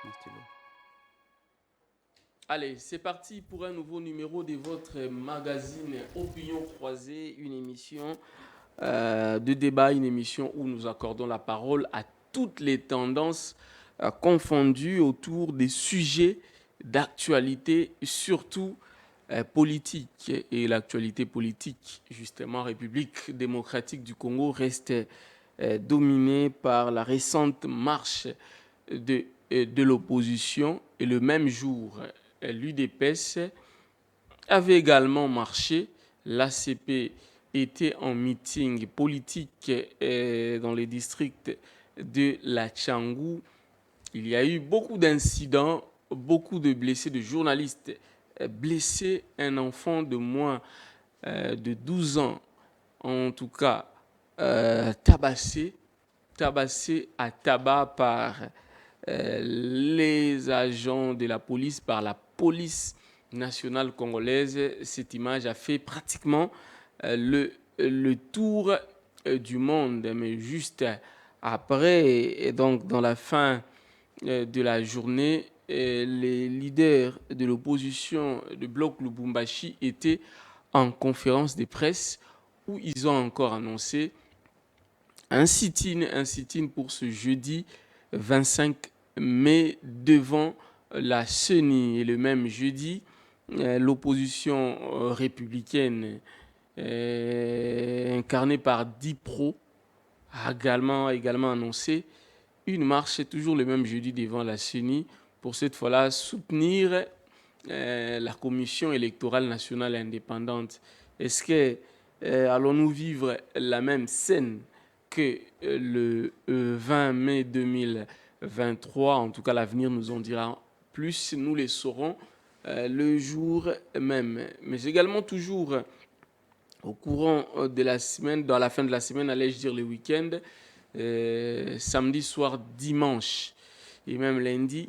Un stylo. Allez, c'est parti pour un nouveau numéro de votre magazine Opinion Croisée, une émission de débat, une émission où nous accordons la parole à toutes les tendances confondues autour des sujets d'actualité, surtout politique. Et l'actualité politique, justement, République démocratique du Congo, reste dominée par la récente marche de l'opposition. Et le même jour, l'UDPS avait également marché. L'ACP était en meeting politique dans les districts de la Tchangou. Il y a eu beaucoup d'incidents, beaucoup de blessés, de journalistes blessés, un enfant de moins de 12 ans, en tout cas tabassé, tabassé à tabac par les agents de la police, par la police nationale congolaise. Cette image a fait pratiquement le tour du monde, mais juste après, et donc dans la fin de la journée, les leaders de l'opposition de bloc Lubumbashi étaient en conférence de presse où ils ont encore annoncé un sit-in pour ce jeudi 25 mai devant la CENI. Et le même jeudi, l'opposition républicaine incarnée par Dipro a également annoncé une marche toujours le même jeudi devant la CENI pour cette fois-là soutenir la Commission électorale nationale indépendante. Est-ce que allons-nous vivre la même scène que le 20 mai 2023? En tout cas, l'avenir nous en dira plus. Nous les saurons le jour même. Mais également toujours au courant de la semaine, dans la fin de la semaine, allais-je dire le week-end, samedi soir, dimanche et même lundi,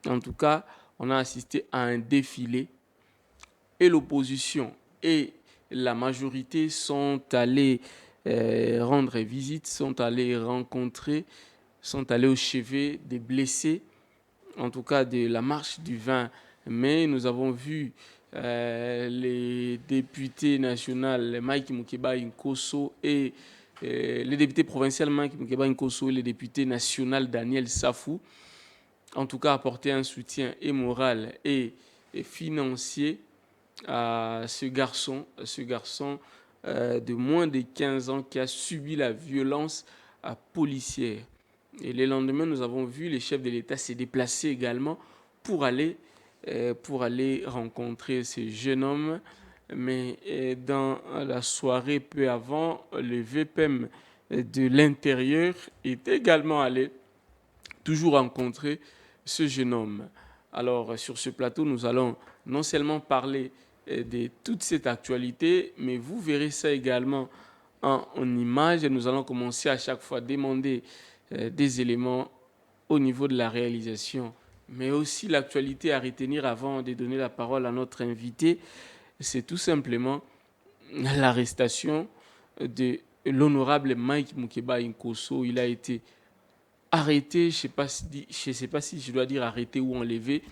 en tout cas, on a assisté à un défilé et l'opposition et la majorité sont allés rendre visite, sont allés rencontrer, sont allés au chevet des blessés, en tout cas de la marche du 20 mai. Nous avons vu les députés nationaux Mike Mukeba Nkoso et les députés provinciaux Mike Mukeba Nkoso et les députés nationaux Daniel Safou, en tout cas apporter un soutien et moral et financier à ce garçon de moins de 15 ans qui a subi la violence policière. Et le lendemain, nous avons vu les chefs de l'État se déplacer également pour aller, pour aller rencontrer ce jeune homme. Mais dans la soirée peu avant, le VPM de l'intérieur est également allé toujours rencontrer ce jeune homme. Alors sur ce plateau, nous allons non seulement parler de toute cette actualité, mais vous verrez ça également en images. Nous allons commencer à chaque fois à demander des éléments au niveau de la réalisation, mais aussi l'actualité à retenir avant de donner la parole à notre invité. C'est tout simplement l'arrestation de l'honorable Mike Mukeba Nkoso. Il a été arrêté, je sais pas si je dois dire arrêté ou enlevé,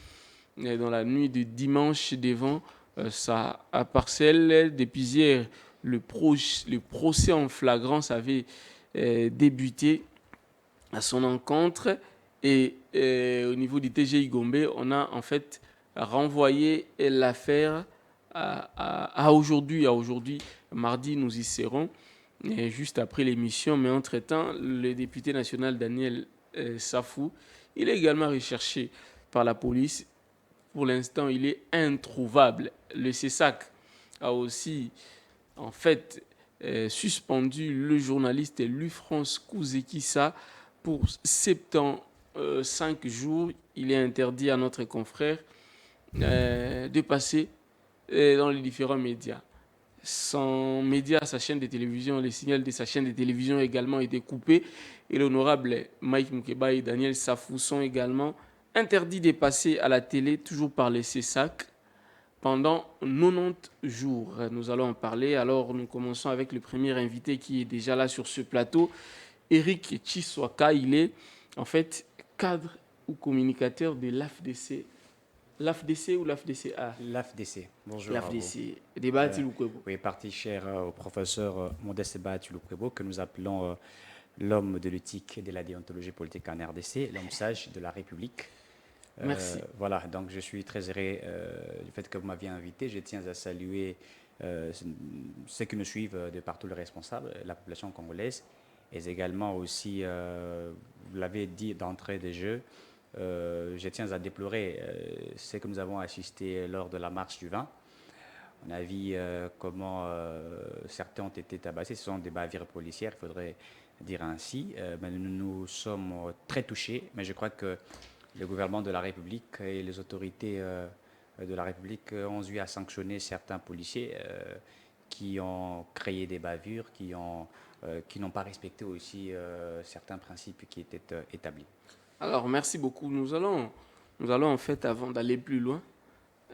dans la nuit de dimanche devant sa parcelle. Depuis hier, le procès en flagrance avait débuté à son encontre et au niveau du TGI Gombe, on a en fait renvoyé l'affaire à aujourd'hui. À aujourd'hui, mardi, nous y serons juste après l'émission. Mais entre-temps, le député national Daniel Safou, il est également recherché par la police. Pour l'instant, il est introuvable. Le CESAC a aussi, en fait, suspendu le journaliste Lufrance Kouzekissa pour 75 jours. Il est interdit à notre confrère de passer dans les différents médias. Son média, sa chaîne de télévision, les signaux de sa chaîne de télévision ont également été coupés. Et l'honorable Mike Mukeba et Daniel Safou sont également interdits de passer à la télé, toujours par les CESAC, pendant 90 jours. Nous allons en parler. Alors, nous commençons avec le premier invité qui est déjà là sur ce plateau, Eric Chiswaka. Il est en fait cadre ou communicateur de l'AFDC. L'AFDC ou l'AFDCA? L'AFDC. Bonjour à vous. L'AFDC. Débat Tiloukwebo. Oui, parti cher au professeur Modeste Ba Tiloukwebo, que nous appelons l'homme de l'éthique et de la déontologie politique en RDC, l'homme sage de la République. Merci. Voilà, donc je suis très heureux du fait que vous m'aviez invité. Je tiens à saluer ceux qui nous suivent de partout, les responsables, la population congolaise, et également aussi, vous l'avez dit d'entrée de jeu, je tiens à déplorer ce que nous avons assisté lors de la marche du 20. On a vu comment certains ont été tabassés. Ce sont des bavures policières, il faudrait dire ainsi. Mais nous sommes très touchés, mais je crois que le gouvernement de la République et les autorités de la République ont eu à sanctionner certains policiers qui ont créé des bavures, qui n'ont pas respecté aussi certains principes qui étaient établis. Alors, merci beaucoup. Nous allons en fait, avant d'aller plus loin,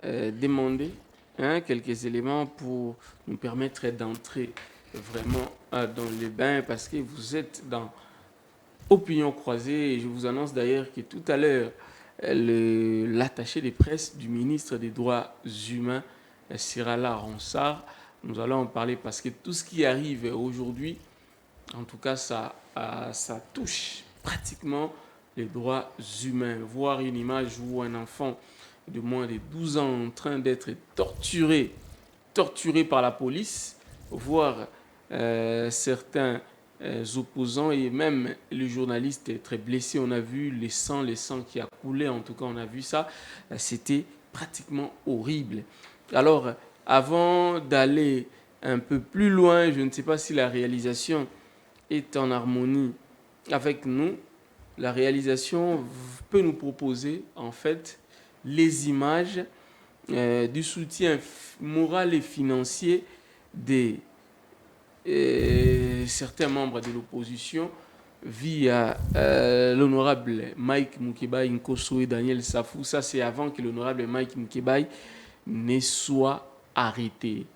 demander quelques éléments pour nous permettre d'entrer vraiment dans le bain, parce que vous êtes dans Opinion croisée, et je vous annonce d'ailleurs que tout à l'heure, l'attaché de presse du ministre des Droits humains sera là, Ronsard. Nous allons en parler parce que tout ce qui arrive aujourd'hui, en tout cas, ça touche pratiquement les droits humains. Voir une image où un enfant de moins de 12 ans en train d'être torturé par la police, voir certains opposants et même le journaliste être blessé. On a vu le sang qui a coulé, en tout cas on a vu ça, c'était pratiquement horrible. Alors, avant d'aller un peu plus loin, je ne sais pas si la réalisation est en harmonie avec nous. La réalisation peut nous proposer en fait les images du soutien moral et financier des certains membres de l'opposition via l'honorable Mike Mukebai Nkosso et Daniel Safou. Ça, c'est avant que l'honorable Mike Mukebai ne soit arrêté.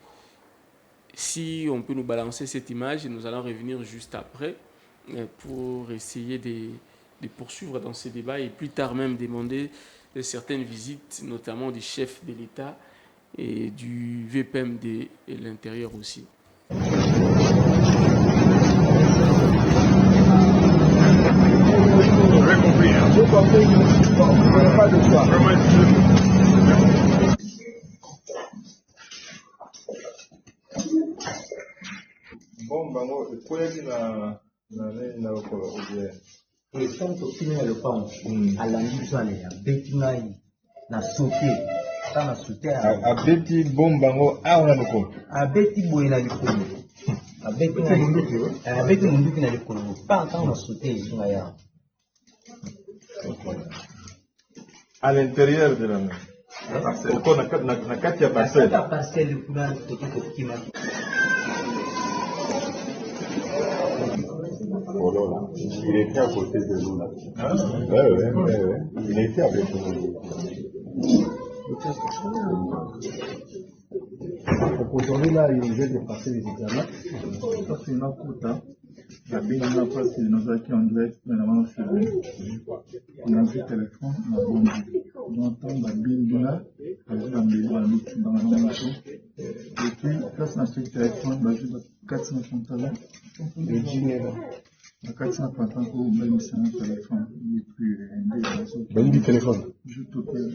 Si on peut nous balancer cette image, nous allons revenir juste après pour essayer de poursuivre dans ce débat et plus tard même demander certaines visites, notamment du chef de l'État et du VPM de l'Intérieur aussi. Bon, bango, ekweli na lokolo obie. Sans tokimi na lopango alandi biso alela abeti ngai na sote ata na sote abeti bomba ngo awa na lokolo abeti boye na likolo abeti monduki na likolo pa ntango na sote ezinga ya à l'intérieur de la maison. Oko na kati ya parcelle kuna toki kokima il était à côté de nous là. Ouais. Il était avec nous. Aujourd'hui là, il vient de passer les examens. Ça c'est une côte. La bille n'a pas c'est nos acquis en direct, mais la main sur lui. On a vu le téléphone, on a vendu. On entend la bille là, on a vu la bille dans la maison. Et puis, là c'est un téléphone, on a vu 450 $. Le dîner là. La 450 $, on a mis ça dans le téléphone. Et puis, Ben du téléphone. Je te paye.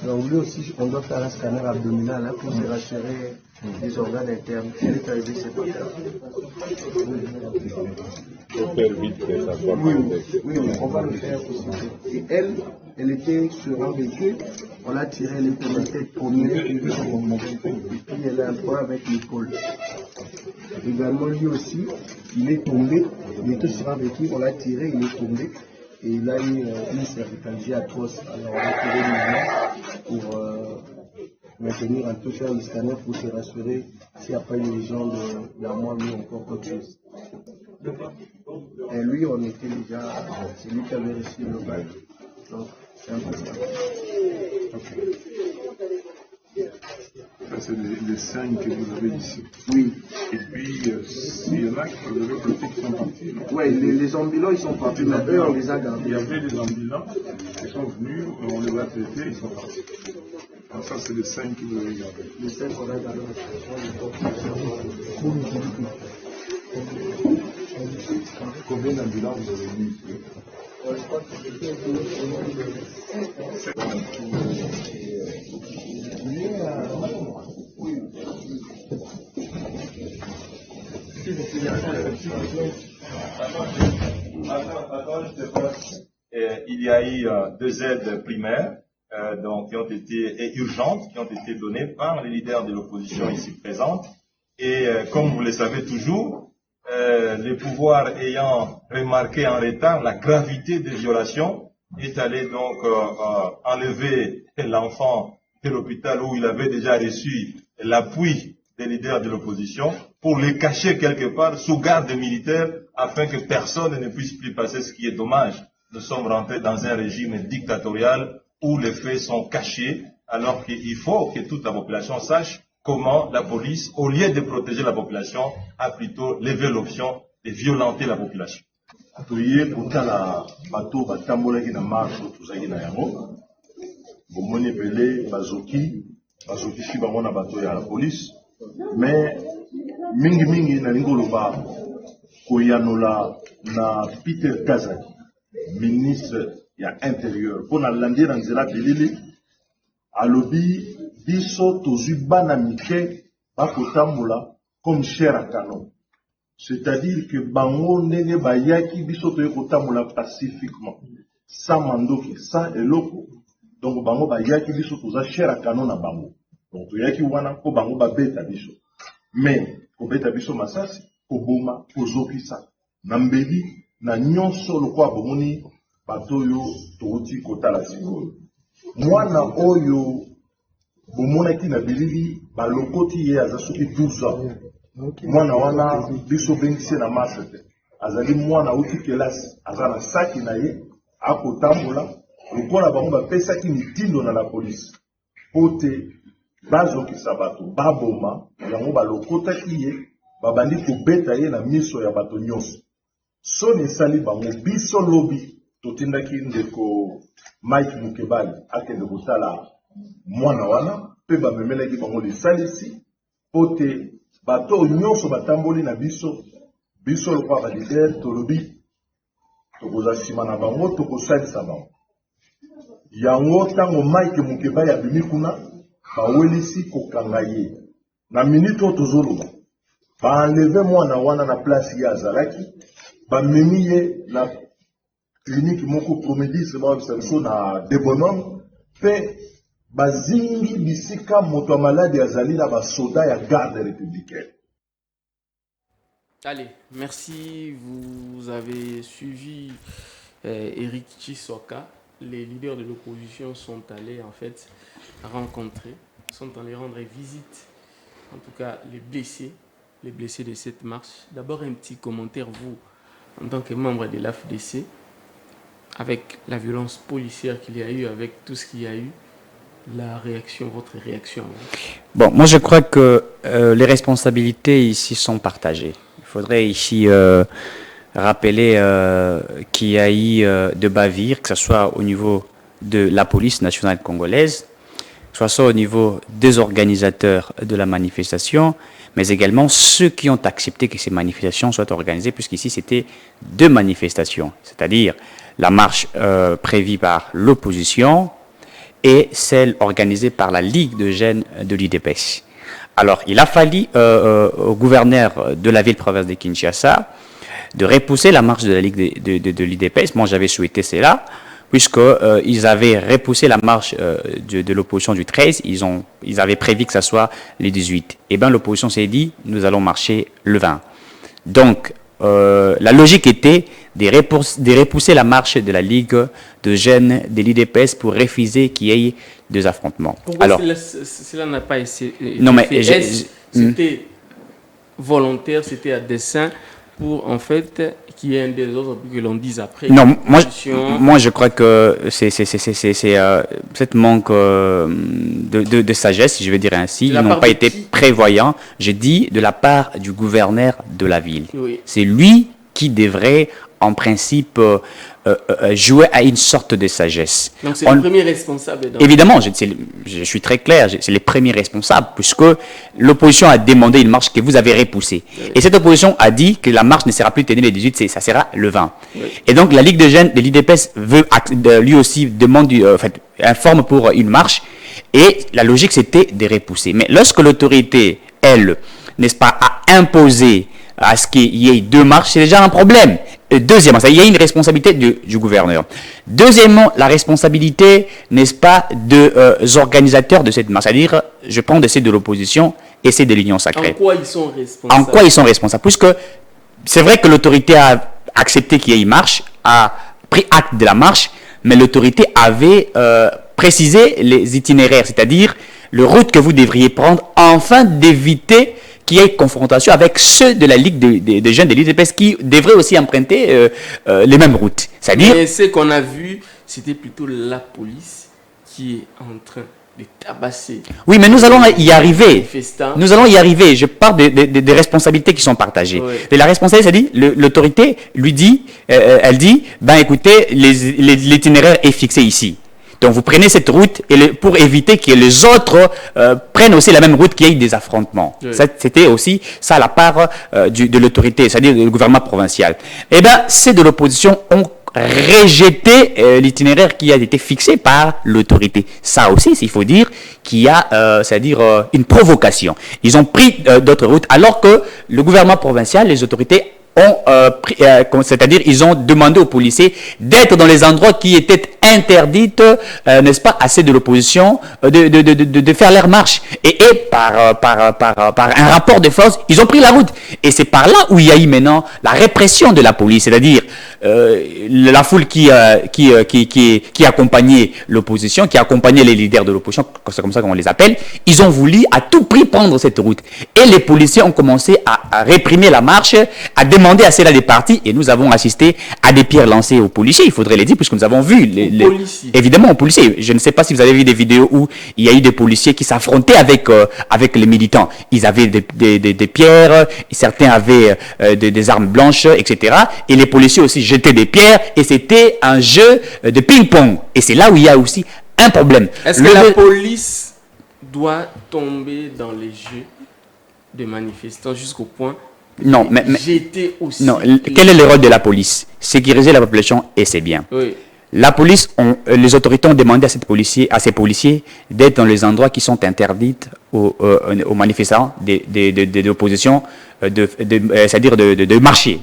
Donc lui aussi, on doit faire un scanner abdominal pour se rassurer des organes internes. Elle est arrivée, c'est pas grave. Oui, on va le faire aussi. Et elle était sur un véhicule, on a tiré les têtes premières, et puis elle a un point avec l'épaule. Également, lui aussi, il est tombé, il était sur un véhicule, on l'a tiré, il est tombé. Et il a eu une cervicalgie atroce. Alors on a tiré le mouvement pour maintenir un peu faire le scanner pour se rassurer s'il n'y a pas une lésion d'armoire ou encore autre chose. Et lui, on était déjà, c'est lui qui avait reçu le bail. Donc, c'est un peu ça. Ça, c'est les signes que vous avez ici. Oui. Et puis, il y en a qui sont partis. Oui, les ambulants, ils sont partis, mais eux, on les a gardés. Il y avait des ambulants qui sont venus, on les a traités, ils sont partis. Donc ça, c'est les 5 que vous avez gardés. Les 5 qu'on a gardés. Combien d'ambulants vous avez mis ici? Il y a eu 2 aides primaires donc, qui ont été, et urgentes qui ont été données par les leaders de l'opposition ici présentes. Et comme vous le savez toujours, les pouvoirs ayant remarqué en retard la gravité des violations est allé donc enlever l'enfant de l'hôpital où il avait déjà reçu l'appui des leaders de l'opposition pour les cacher quelque part sous garde militaire afin que personne ne puisse plus passer, ce qui est dommage. Nous sommes rentrés dans un régime dictatorial où les faits sont cachés alors qu'il faut que toute la population sache comment la police, au lieu de protéger la population, a plutôt levé l'option de violenter la population. Toye kotala bato batambolaki na marche tozaki na yango bomoni pele bazoki si bango na bato ya la police mais mingi nalingi oloba koyanola na Peter Kazaki ministre ya intérieur mpona landira nzela bilili alobi biso tozwi bana mike bakotambola comme chair à canon. C'est-à-dire que bango ndenge bayaki biso toye kotambola pacifiquement sans mandoki sans eloko donc bango bayaki biso toza chair à canon na bango donc toyaki wana po bango babeta biso mais kobeta biso masasi koboma kozokisa na mbeli na nyonso lokwa bomoni bato oyo touti kotala sikoyo mwana oyo bomonaki na bilili balokoti ye aza soki 12 ans mwana wana biso bengisi na marche te azali mwana uti kelasi aza na saki na ye akotambola lokola bango bapesaki mitindo na la polisi po te bazokisa bato baboma yango balokotaki ye babandi kobeta ye na miso ya bato nyonso soni esali bango biso lobi totindaki ndeko Mike Mukebali akende kotala mwana wana pe bamemelaki bango lisalisi po te bato nyonso batamboli na biso lokwa balider tolobi tokoza nsima na bango tokosalisa bango yango ntango Mike Mukebali abimi kuna bawelisi kokanga ye na minute oyo tozoloba baenleve mwana wana na place ye azalaki bamemi ye na kliniki moko promedise babisa biso na debonome mpe bazingi bisika moto ya maladi azali na basoda ya garde républicaine. Allez, merci. Vous avez suivi Eric Chisoka. Les leaders de l'opposition sont allés en fait rencontrer, sont allés rendre visite, en tout cas les blessés de cette marche. D'abord un petit commentaire, vous, en tant que membre de l'AFDC, avec la violence policière qu'il y a eu, avec tout ce qu'il y a eu, votre réaction. Bon, moi je crois que les responsabilités ici sont partagées. Il faudrait ici rappeler qu'il y a eu de bavures, que ce soit au niveau de la police nationale congolaise, que ce soit au niveau des organisateurs de la manifestation, mais également ceux qui ont accepté que ces manifestations soient organisées, puisqu'ici c'était 2 manifestations, c'est-à-dire la marche prévue par l'opposition et celle organisée par la Ligue de jeunes de l'UDPS. Alors, il a fallu au gouverneur de la ville-province de Kinshasa de repousser la marche de la Ligue de l'UDPS. Moi, j'avais souhaité cela, puisqu'ils avaient repoussé la marche de l'opposition du 13. Ils avaient prévu que ça soit le 18. Et bien, l'opposition s'est dit, nous allons marcher le 20. Donc, la logique était de repousser la marche de la Ligue de jeunes de l'UDPS pour refuser qu'il y ait des affrontements. Pourquoi alors, cela n'a pas été non, mais c'était volontaire, c'était à dessein pour en fait qu'il y ait un désordre pour que l'on dise après. Non, moi je crois que c'est cette manque de sagesse, si je veux dire ainsi. Ils n'ont pas été prévoyants. Je dis de la part du gouverneur de la ville. Oui. C'est lui qui devrait en principe jouer à une sorte de sagesse. Donc c'est le premier responsable. Évidemment, je suis très clair, c'est les premiers responsables, puisque l'opposition a demandé une marche que vous avez repoussée. Oui. Et cette opposition a dit que la marche ne sera plus tenue le 18, ça sera le 20. Oui. Et donc la Ligue des jeunes de l'IDPS lui aussi informe pour une marche, et la logique c'était de repousser. Mais lorsque l'autorité, elle, n'est-ce pas, a imposé à ce qu'il y ait 2 marches, c'est déjà un problème. Deuxièmement, il y a une responsabilité du gouverneur. Deuxièmement, la responsabilité, n'est-ce pas, des organisateurs de cette marche. C'est-à-dire, je prends de ceux de l'opposition et ceux de l'Union sacrée. En quoi ils sont responsables? En quoi ils sont responsables? Puisque c'est vrai que l'autorité a accepté qu'il y ait une marche, a pris acte de la marche, mais l'autorité avait précisé les itinéraires, c'est-à-dire le route que vous devriez prendre afin d'éviter qu'il y ait confrontation avec ceux de la Ligue des jeunes de l'IDPS qui devraient aussi emprunter les mêmes routes. C'est-à-dire... Mais ce qu'on a vu, c'était plutôt la police qui est en train de tabasser. Oui, mais nous allons y arriver. Nous allons y arriver. Je parle des responsabilités qui sont partagées. Oui. Et la responsabilité, c'est-à-dire, l'autorité lui dit, elle dit, ben écoutez, l'itinéraire est fixé ici. Donc vous prenez cette route pour éviter que les autres prennent aussi la même route, qu'il y ait des affrontements. Oui. C'était aussi ça la part de l'autorité, c'est-à-dire du gouvernement provincial. Eh bien, ceux de l'opposition ont rejeté l'itinéraire qui a été fixé par l'autorité. Ça aussi, il faut dire qu'il y a, c'est-à-dire une provocation. Ils ont pris d'autres routes, alors que le gouvernement provincial, les autorités c'est-à-dire ils ont demandé aux policiers d'être dans les endroits qui étaient interdits, n'est-ce pas, à ceux de l'opposition de faire leur marche. Et par un rapport de force, ils ont pris la route. Et c'est par là où il y a eu maintenant la répression de la police, c'est-à-dire la foule qui accompagnait l'opposition, qui accompagnait les leaders de l'opposition, c'est comme ça qu'on les appelle. Ils ont voulu à tout prix prendre cette route. Et les policiers ont commencé à réprimer la marche, à demander à ceux-là des partis, et nous avons assisté à des pierres lancées aux policiers, il faudrait les dire, puisque nous avons vu évidemment aux policiers. Je ne sais pas si vous avez vu des vidéos où il y a eu des policiers qui s'affrontaient avec les militants. Ils avaient des pierres, certains avaient des armes blanches, etc. Et les policiers aussi jetaient des pierres, et c'était un jeu de ping-pong. Et c'est là où il y a aussi un problème. Est-ce que la police doit tomber dans les jeux des manifestants jusqu'au point non, mais aussi non, quel est le rôle de la police? Sécuriser la population, et c'est bien. Oui. La police, les autorités ont demandé à ces policiers d'être dans les endroits qui sont interdits aux manifestants de l'opposition, c'est-à-dire de marcher.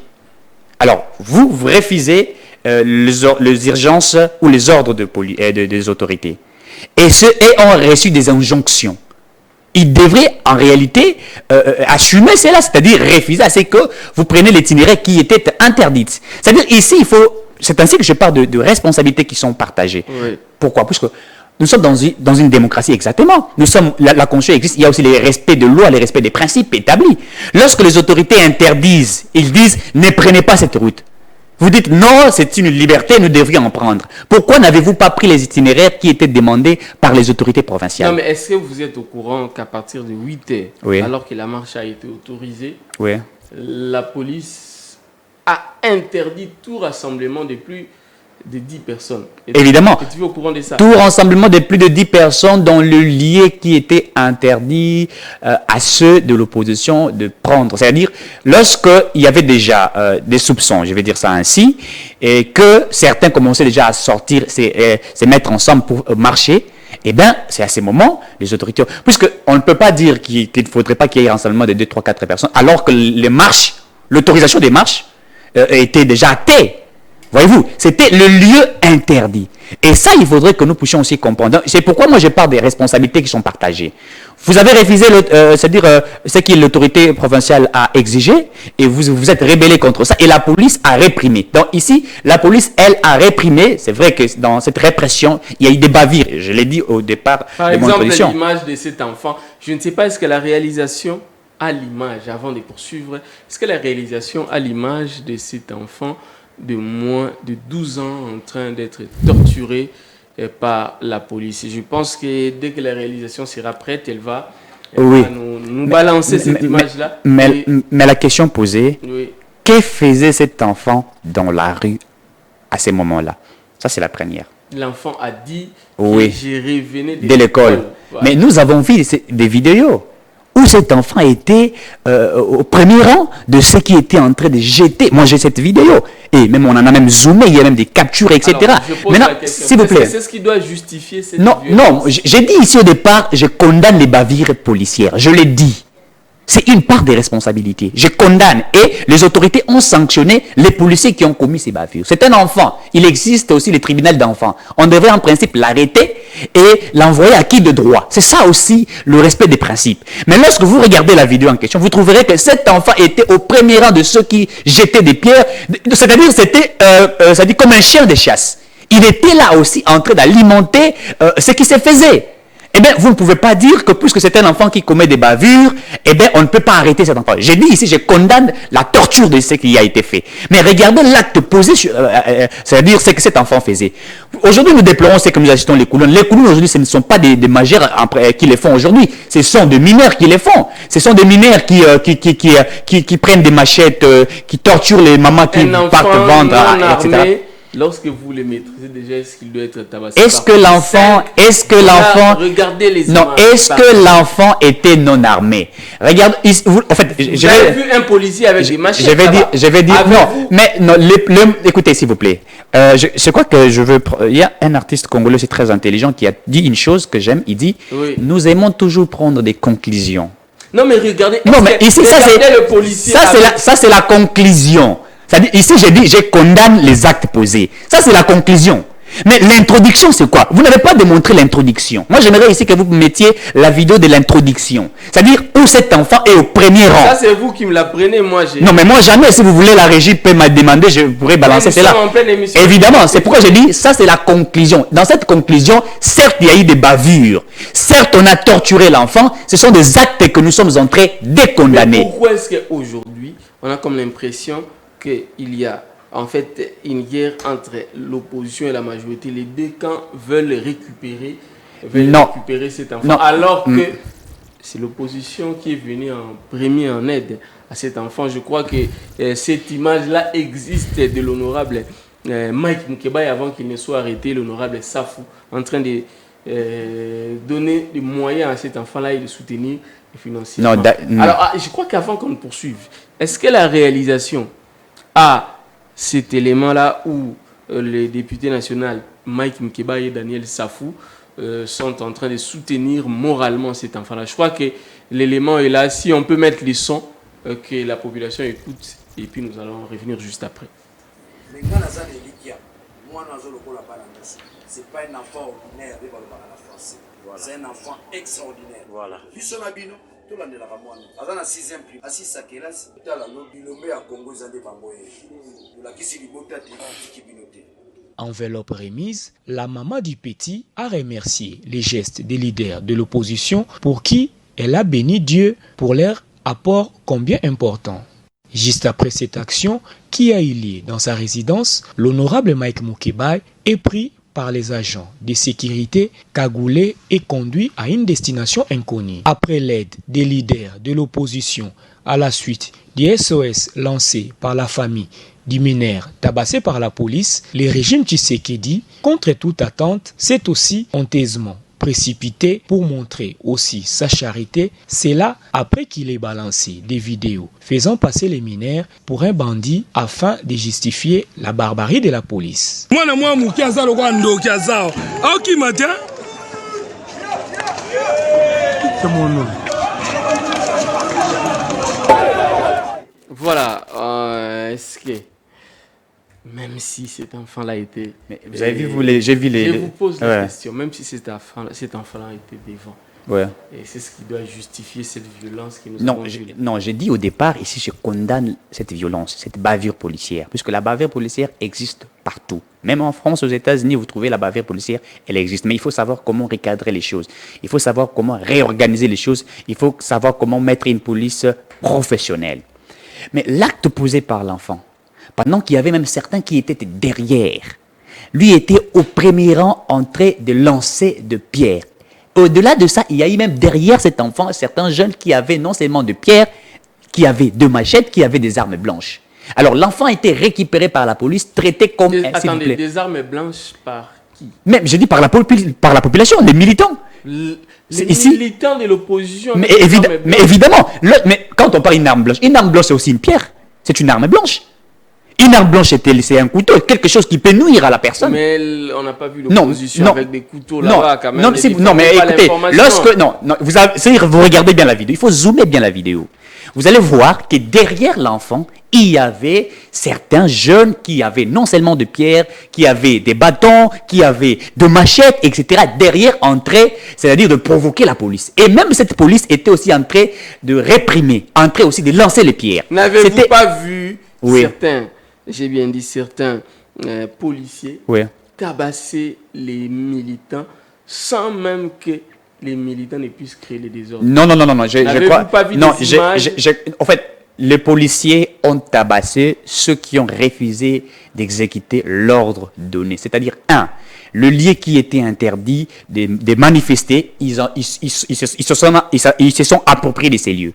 Alors, vous refusez les urgences ou les ordres des autorités. Et ont reçu des injonctions. Ils devraient en réalité assumer cela, c'est-à-dire refuser à ce que vous preniez l'itinéraire qui était interdit. C'est-à-dire ici, c'est ainsi que je parle de responsabilités qui sont partagées. Oui. Pourquoi? Puisque nous sommes dans une démocratie, exactement. La Constitution existe, il y a aussi le respect de loi, le respect des principes établis. Lorsque les autorités interdisent, ils disent ne prenez pas cette route. Vous dites non, c'est une liberté, nous devrions en prendre. Pourquoi n'avez-vous pas pris les itinéraires qui étaient demandés par les autorités provinciales? Non, mais est-ce que vous êtes au courant qu'à partir de 8 heures, oui, alors que la marche a été autorisée, oui, la police a interdit tout rassemblement de plus de 10 personnes. Évidemment. Es-tu au courant de ça? Tout rassemblement de plus de 10 personnes dans le lieu qui était interdit à ceux de l'opposition de prendre. C'est-à-dire, lorsqu'il y avait déjà des soupçons, je vais dire ça ainsi, et que certains commençaient déjà à sortir, se mettre ensemble pour marcher, eh bien, c'est à ces moments, les autorités... Puisqu'on ne peut pas dire qu'il ne faudrait pas qu'il y ait un rassemblement de 2, 3, 4 personnes, alors que les marches, l'autorisation des marches était déjà actée. Voyez-vous, c'était le lieu interdit. Et ça, il faudrait que nous puissions aussi comprendre. C'est pourquoi moi je parle des responsabilités qui sont partagées. Vous avez refusé, c'est-à-dire ce que l'autorité provinciale a exigé, et vous êtes rébellé contre ça, et la police a réprimé. Donc ici, la police, elle, a réprimé. C'est vrai que dans cette répression, il y a eu des bavures. Je l'ai dit au départ de mon introduction. Par exemple, l'image de cet enfant, je ne sais pas, est-ce que la réalisation à l'image, avant de poursuivre, est-ce que la réalisation à l'image de cet enfant de moins de 12 ans en train d'être torturé par la police? Je pense que dès que la réalisation sera prête, elle va nous balancer cette image-là. Mais la question posée, oui. Que faisait cet enfant dans la rue à ce moment-là? Ça, c'est la première. L'enfant a dit oui. que j'ai revenais de l'école. Voilà. Mais nous avons vu des vidéos où cet enfant était au premier rang de ceux qui étaient en train de jeter. Moi, j'ai cette vidéo. Et même, on en a même zoomé, il y a même des captures, etc. Alors, maintenant, s'il vous plaît. C'est ce qui doit justifier cette violence. Non, j'ai dit ici au départ, je condamne les bavures policières. Je l'ai dit. C'est une part des responsabilités. Je condamne. Et les autorités ont sanctionné les policiers qui ont commis ces bavures. C'est un enfant. Il existe aussi le tribunal d'enfants. On devrait en principe l'arrêter et l'envoyer à qui de droit. C'est ça aussi le respect des principes. Mais lorsque vous regardez la vidéo en question, vous trouverez que cet enfant était au premier rang de ceux qui jetaient des pierres. C'est-à-dire c'était comme un chien de chasse. Il était là aussi en train d'alimenter ce qui se faisait. Eh bien, vous ne pouvez pas dire que puisque c'est un enfant qui commet des bavures, eh bien, on ne peut pas arrêter cet enfant. J'ai dit ici, je condamne la torture de ce qui a été fait. Mais regardez l'acte posé, c'est-à-dire ce que cet enfant faisait. Aujourd'hui, nous déplorons ce que nous assistons les coulons. Les coulons, aujourd'hui, ce ne sont pas des majeurs qui les font aujourd'hui. Ce sont des mineurs qui les font. Ce sont des mineurs qui prennent des machettes, qui torturent les mamans qui partent vendre, etc. Lorsque vous les maîtrisez déjà, est-ce qu'il doit être tabassé? Est-ce que l'enfant, regardez les non, est-ce que l'enfant était non armé? Regarde, en fait, vous avez vu un policier avec des machettes? Je vais dire, non, mais non, écoutez, s'il vous plaît. Je crois que il y a un artiste congolais, c'est très intelligent, qui a dit une chose que j'aime. Il dit, oui. Nous aimons toujours prendre des conclusions. Non, mais regardez. Non, mais ici, ça c'est la conclusion. C'est-à-dire, ici, j'ai dit, je condamne les actes posés. Ça, c'est la conclusion. Mais l'introduction, c'est quoi? Vous n'avez pas démontré l'introduction. Moi, j'aimerais ici que vous mettiez la vidéo de l'introduction. C'est-à-dire, où cet enfant est au premier rang. Ça, c'est vous qui me l'apprenez, moi. Non, mais moi, jamais, si vous voulez, la régie peut m'a demandé, je pourrais balancer cela. Évidemment, c'est pourquoi j'ai dit, ça, c'est la conclusion. Dans cette conclusion, certes, il y a eu des bavures. Certes, on a torturé l'enfant. Ce sont des actes que nous sommes en train de condamner. Mais pourquoi est-ce qu'aujourd'hui, on a comme l'impression qu'il y a en fait une guerre entre l'opposition et la majorité? Les deux camps veulent récupérer cet enfant. Non. Alors que c'est l'opposition qui est venue en premier en aide à cet enfant. Je crois que cette image-là existe de l'honorable Mike Mukebai avant qu'il ne soit arrêté, l'honorable Safou, en train de donner des moyens à cet enfant-là et de soutenir financièrement. Alors, je crois qu'avant qu'on poursuive, est-ce que la réalisation à cet élément-là où les députés nationaux Mike Mukeba et Daniel Safou sont en train de soutenir moralement cet enfant-là? Je crois que l'élément est là. Si on peut mettre les sons que la population écoute, et puis nous allons revenir juste après. C'est pas un enfant ordinaire, c'est un enfant extraordinaire. Voilà. Enveloppe remise, la maman du petit a remercié les gestes des leaders de l'opposition pour qui elle a béni Dieu pour leur apport combien important. Juste après cette action qui a eu lieu dans sa résidence, l'honorable Mike Mukebai est pris par les agents de sécurité cagoulés et conduit à une destination inconnue. Après l'aide des leaders de l'opposition à la suite du SOS lancé par la famille du mineur tabassé par la police, le régime Tshisekedi, contre toute attente, s'est aussi honteusement précipité pour montrer aussi sa charité. C'est là après qu'il ait balancé des vidéos faisant passer les mineurs pour un bandit afin de justifier la barbarie de la police. Voilà, est-ce que même si cet enfant-là a été... Mais vous avez vu, j'ai vu les... Je vous pose la question, même si cet enfant-là était devant, Ouais. Et c'est ce qui doit justifier cette violence que nous Non, avons vue. non, j'ai dit au départ, ici, je condamne cette violence, cette bavure policière, puisque la bavure policière existe partout. Même en France, aux États-Unis, vous trouvez la bavure policière, elle existe. Mais il faut savoir comment recadrer les choses. Il faut savoir comment réorganiser les choses. Il faut savoir comment mettre une police professionnelle. Mais l'acte posé par l'enfant, pendant qu'il y avait même certains qui étaient derrière, lui était au premier rang en train de lancer de pierres. Au-delà de ça, il y a eu même derrière cet enfant certains jeunes qui avaient non seulement de pierres, qui avaient de machettes, qui avaient des armes blanches. Alors l'enfant a été récupéré par la police, traité comme Attendez, des armes blanches par qui? Même, je dis par la population, les militants. Les ici. militants de l'opposition. Mais évidemment, mais quand on parle d'une arme blanche, c'est aussi une pierre. C'est une arme blanche. Une arme blanche, c'est un couteau, quelque chose qui peut nuire à la personne. Mais on n'a pas vu l'opposition avec des couteaux là-bas quand même. Non, mais écoutez, vous regardez bien la vidéo, il faut zoomer bien la vidéo. Vous allez voir que derrière l'enfant, il y avait certains jeunes qui avaient non seulement de pierres, qui avaient des bâtons, qui avaient de machettes, etc. Derrière, en train, c'est-à-dire de provoquer la police. Et même cette police était aussi en train de réprimer, en train aussi de lancer les pierres. N'avez-vous pas vu certains, j'ai bien dit certains policiers, tabasser les militants sans même que les militants ne puissent créer les désordres? Non, je crois pas vu des images? En fait, les policiers ont tabassé ceux qui ont refusé d'exécuter l'ordre donné. C'est-à-dire, le lieu qui était interdit de manifester, ils se sont appropriés de ces lieux.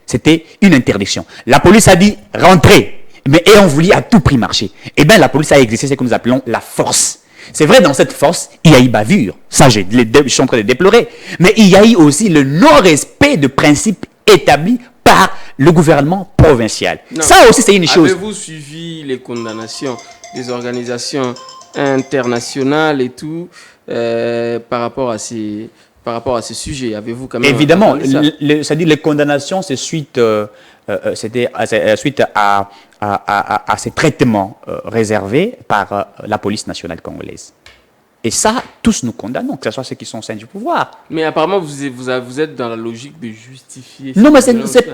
C'était une interdiction. La police a dit rentrez, mais ayant voulu à tout prix marcher. Eh bien, la police a exercé ce que nous appelons la force. C'est vrai, dans cette force, il y a eu bavure. Ça, je suis en train de déplorer. Mais il y a eu aussi le non-respect de principes établis par le gouvernement provincial. Non. Ça aussi, c'est une chose. Avez-vous suivi les condamnations des organisations internationales et tout par rapport à ces sujets? Avez-vous quand même... Évidemment, c'est-à-dire les condamnations, c'est suite à ces traitements réservés par la police nationale congolaise. Et ça, tous nous condamnons, que ce soit ceux qui sont au sein du pouvoir. Mais apparemment, vous êtes dans la logique de justifier... Non, mais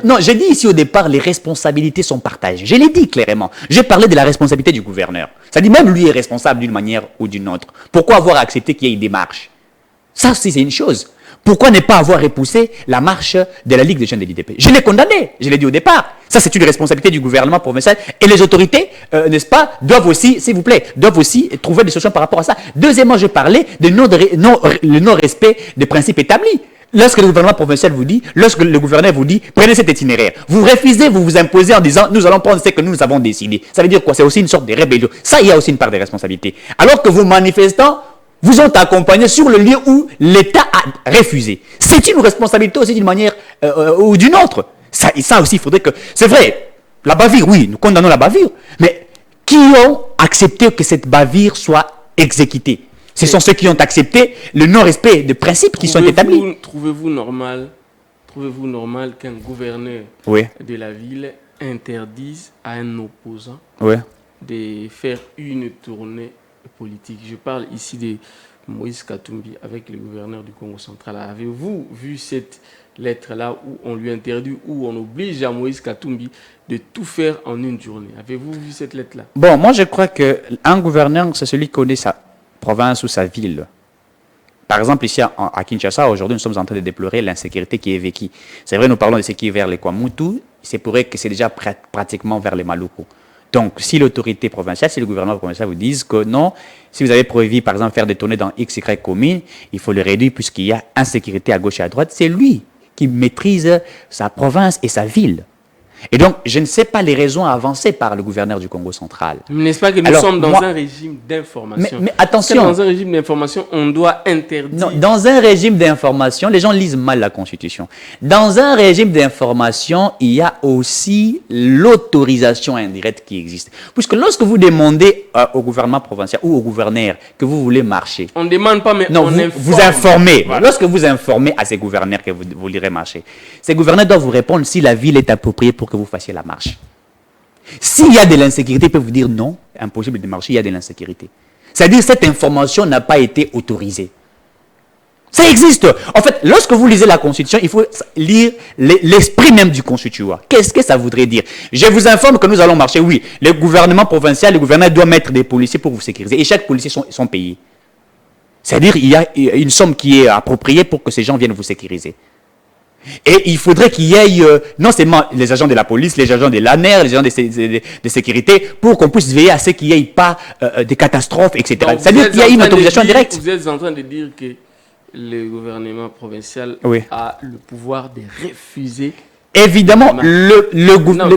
non, j'ai dit ici au départ, les responsabilités sont partagées. Je l'ai dit clairement. J'ai parlé de la responsabilité du gouverneur. C'est-à-dire même lui est responsable d'une manière ou d'une autre. Pourquoi avoir accepté qu'il y ait une démarche? Ça, c'est une chose. Pourquoi ne pas avoir repoussé la marche de la Ligue des jeunes de l'IDP? Je l'ai condamné, je l'ai dit au départ. Ça, c'est une responsabilité du gouvernement provincial. Et les autorités, n'est-ce pas, doivent aussi, s'il vous plaît, trouver des solutions par rapport à ça. Deuxièmement, je parlais de le non-respect des principes établis. Lorsque le gouvernement provincial vous dit, lorsque le gouverneur vous dit, prenez cet itinéraire, vous refusez, vous vous imposez en disant, nous allons prendre ce que nous avons décidé. Ça veut dire quoi? C'est aussi une sorte de rébellion. Ça, il y a aussi une part de responsabilité. Alors que vos manifestants vous ont accompagné sur le lieu où l'État a refusé. C'est une responsabilité aussi d'une manière ou d'une autre. Ça aussi, il faudrait que... C'est vrai, la bavure, oui, nous condamnons la bavure, mais qui ont accepté que cette bavure soit exécutée? Ce sont ceux qui ont accepté le non-respect des principes qui sont établis. Trouvez-vous normal qu'un gouverneur de la ville interdise à un opposant de faire une tournée politique? Je parle ici de Moïse Katumbi avec le gouverneur du Congo central. Avez-vous vu cette lettre-là où on lui interdit, où on oblige à Moïse Katumbi de tout faire en une journée? Avez-vous vu cette lettre-là? Bon, moi je crois qu'un gouverneur, c'est celui qui connaît sa province ou sa ville. Par exemple, ici à Kinshasa, aujourd'hui, nous sommes en train de déplorer l'insécurité qui est vécue. C'est vrai, nous parlons de ce qui est vers les Kwamutu, c'est pourrait que c'est déjà pratiquement vers les Maluku. Donc, si l'autorité provinciale, si le gouvernement provincial vous dit que non, si vous avez prévu, par exemple, faire des tournées dans X, Y communes, il faut le réduire puisqu'il y a insécurité à gauche et à droite, c'est lui qui maîtrise sa province et sa ville. Et donc, je ne sais pas les raisons avancées par le gouverneur du Congo central. N'est-ce pas que nous sommes dans un régime d'information? Mais attention. Dans un régime d'information, on doit interdire... Non, dans un régime d'information, les gens lisent mal la Constitution. Dans un régime d'information, il y a aussi l'autorisation indirecte qui existe. Puisque lorsque vous demandez au gouvernement provincial ou au gouverneur que vous voulez marcher... On ne demande pas, mais non, on informe. Vous informez. Voilà. Lorsque vous informez à ces gouverneurs que vous voulez marcher, ces gouverneurs doivent vous répondre si la ville est appropriée pour que vous fassiez la marche. S'il y a de l'insécurité, ils peuvent vous dire non, impossible de marcher, il y a de l'insécurité. C'est-à-dire que cette information n'a pas été autorisée. Ça existe. En fait, lorsque vous lisez la Constitution, il faut lire l'esprit même du constituant. Qu'est-ce que ça voudrait dire? Je vous informe que nous allons marcher. Oui, le gouvernement provincial, le gouverneur doit mettre des policiers pour vous sécuriser. Et chaque policier sont payés. C'est-à-dire qu'il y a une somme qui est appropriée pour que ces gens viennent vous sécuriser. Et il faudrait qu'il y ait non seulement les agents de la police, les agents de l'ANER, les agents de sécurité, pour qu'on puisse veiller à ce qu'il n'y ait pas de catastrophes, etc. C'est-à-dire qu'il y a une autorisation directe. Vous êtes en train de dire que le gouvernement provincial a le pouvoir de refuser. Évidemment,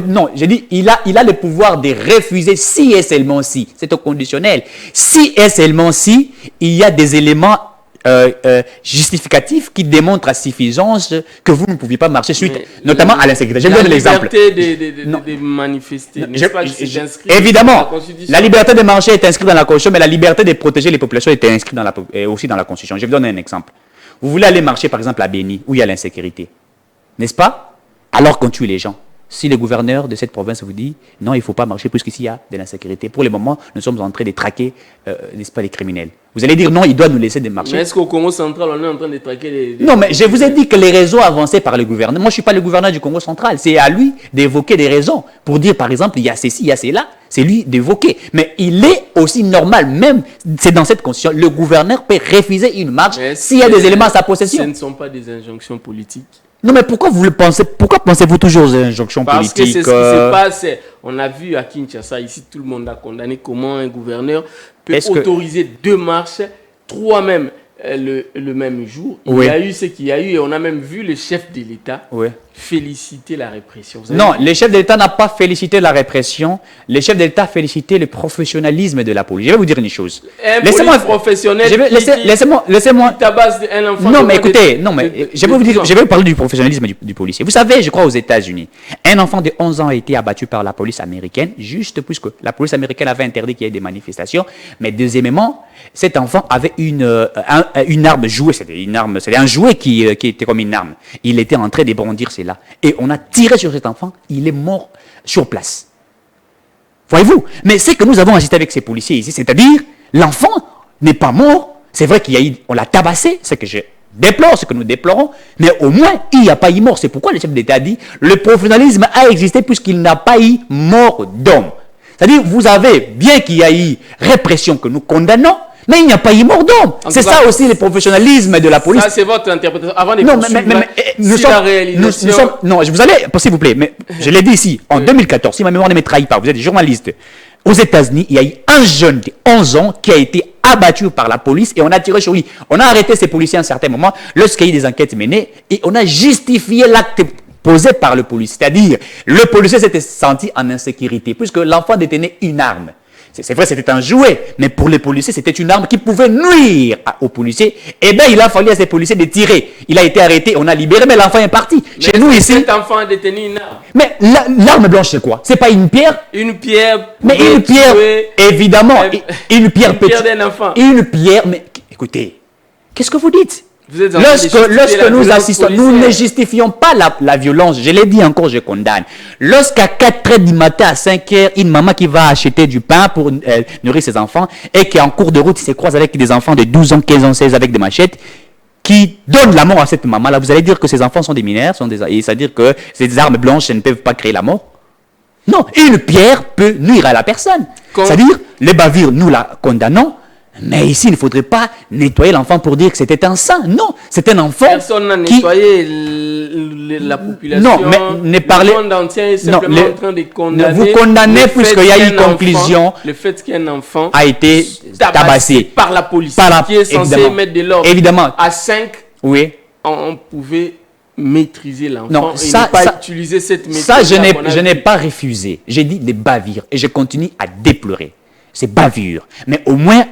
non, j'ai dit, il a le pouvoir de refuser si et seulement si. C'est au conditionnel. Si et seulement si, il y a des éléments justificatifs qui démontrent à suffisance que vous ne pouviez pas marcher suite, notamment à l'insécurité. Je vous donne l'exemple. La liberté de manifester, n'est-ce pas, c'est inscrit évidemment, dans la Constitution. La liberté de marcher est inscrite dans la Constitution, mais la liberté de protéger les populations est inscrite aussi dans la Constitution. Je vous donne un exemple. Vous voulez aller marcher, par exemple, à Béni, où il y a l'insécurité, n'est-ce pas? Alors qu'on tue les gens. Si le gouverneur de cette province vous dit non, il ne faut pas marcher puisqu'ici il y a de l'insécurité, pour le moment, nous sommes en train de traquer, n'est-ce pas, les criminels. Vous allez dire non, il doit nous laisser de marcher. Mais est-ce qu'au Congo central, on est en train de traquer les... Non, mais je vous ai dit que les raisons avancées par le gouverneur, moi je ne suis pas le gouverneur du Congo central, c'est à lui d'évoquer des raisons pour dire par exemple il y a ceci, il y a cela, c'est lui d'évoquer. Mais il est aussi normal, même c'est dans cette constitution, le gouverneur peut refuser une marche s'il y a des éléments à sa possession. Ce ne sont pas des injonctions politiques. Non, mais pourquoi vous le pensez? Pourquoi pensez-vous toujours aux injonctions politiques? Parce que c'est ce qui se passe. On a vu à Kinshasa, ici, tout le monde a condamné comment un gouverneur peut autoriser 2 marches, 3 même le même jour. Il y a eu ce qu'il y a eu et on a même vu le chef de l'État féliciter la répression. Non, le chef de l'État n'a pas félicité la répression. Le chef de l'État a félicité le professionnalisme de la police. Je vais vous dire une chose. Laissez-moi professionnel. Laissez-moi. Tabasse un enfant. Non, mais écoutez, je vais vous parler du professionnalisme du policier. Vous savez, je crois aux États-Unis, un enfant de 11 ans a été abattu par la police américaine, juste puisque la police américaine avait interdit qu'il y ait des manifestations. Mais deuxièmement, cet enfant avait une arme jouée. C'était un jouet qui était comme une arme. Il était en train de brandir cela. Et on a tiré sur cet enfant, il est mort sur place. Voyez-vous? Mais c'est que nous avons assisté avec ces policiers ici, c'est-à-dire, l'enfant n'est pas mort. C'est vrai qu'on l'a tabassé, c'est que je déplore, ce que nous déplorons, mais au moins, il n'y a pas eu mort. C'est pourquoi le chef d'État a dit, le professionnalisme a existé puisqu'il n'a pas eu mort d'homme. C'est-à-dire, vous avez, bien qu'il y ait eu répression que nous condamnons, mais il n'y a pas eu mort d'homme. C'est ça aussi le professionnalisme de la police. Ça, c'est votre interprétation. Avant de la réalisation... Non, vous allez, s'il vous plaît, mais je l'ai dit ici, en 2014, si ma mémoire ne me trahit pas, vous êtes journaliste, aux États-Unis, il y a eu un jeune de 11 ans qui a été abattu par la police et on a tiré sur lui. On a arrêté ces policiers à un certain moment lorsqu'il y a eu des enquêtes menées et on a justifié l'acte posé par le policier. C'est-à-dire, le policier s'était senti en insécurité puisque l'enfant détenait une arme. C'est vrai, c'était un jouet, mais pour les policiers, c'était une arme qui pouvait nuire aux policiers. Eh bien, il a fallu à ces policiers de tirer. Il a été arrêté, on a libéré, mais l'enfant est parti. Mais chez nous, ici... Cet enfant a détenu une arme. Mais l'arme blanche, c'est quoi? C'est pas une pierre? Une pierre. Mais une pierre, évidemment. Une pierre petite. Une pierre d'un enfant. Une pierre, mais écoutez, qu'est-ce que vous dites? Lorsque nous assistons, nous ne justifions pas la violence. Je l'ai dit encore, je condamne. Lorsqu'à 4h du matin, à 5h, une maman qui va acheter du pain pour nourrir ses enfants et qui est en cours de route, se croise avec des enfants de 12 ans, 15 ans, 16 avec des machettes, qui donnent la mort à cette maman-là, vous allez dire que ces enfants sont des mineurs, c'est-à-dire que ces armes blanches ne peuvent pas créer la mort? Non, une pierre peut nuire à la personne. C'est-à-dire, les bavures, nous la condamnons. Mais ici, il ne faudrait pas nettoyer l'enfant pour dire que c'était un saint. Non, c'est un enfant. Personne n'a nettoyé la population. Non, mais ne parlez. Le monde entier est simplement en train de condamner. Vous condamnez puisqu'il y a eu conclusion. Le fait qu'un enfant a été tabassé par la police, qui est censé mettre de l'ordre. Évidemment. À 5, oui. On pouvait maîtriser l'enfant et ne pas utiliser cette méthode. Ça, je n'ai pas refusé. J'ai dit des bavures et je continue à déplorer. C'est bavure. Mais au moins,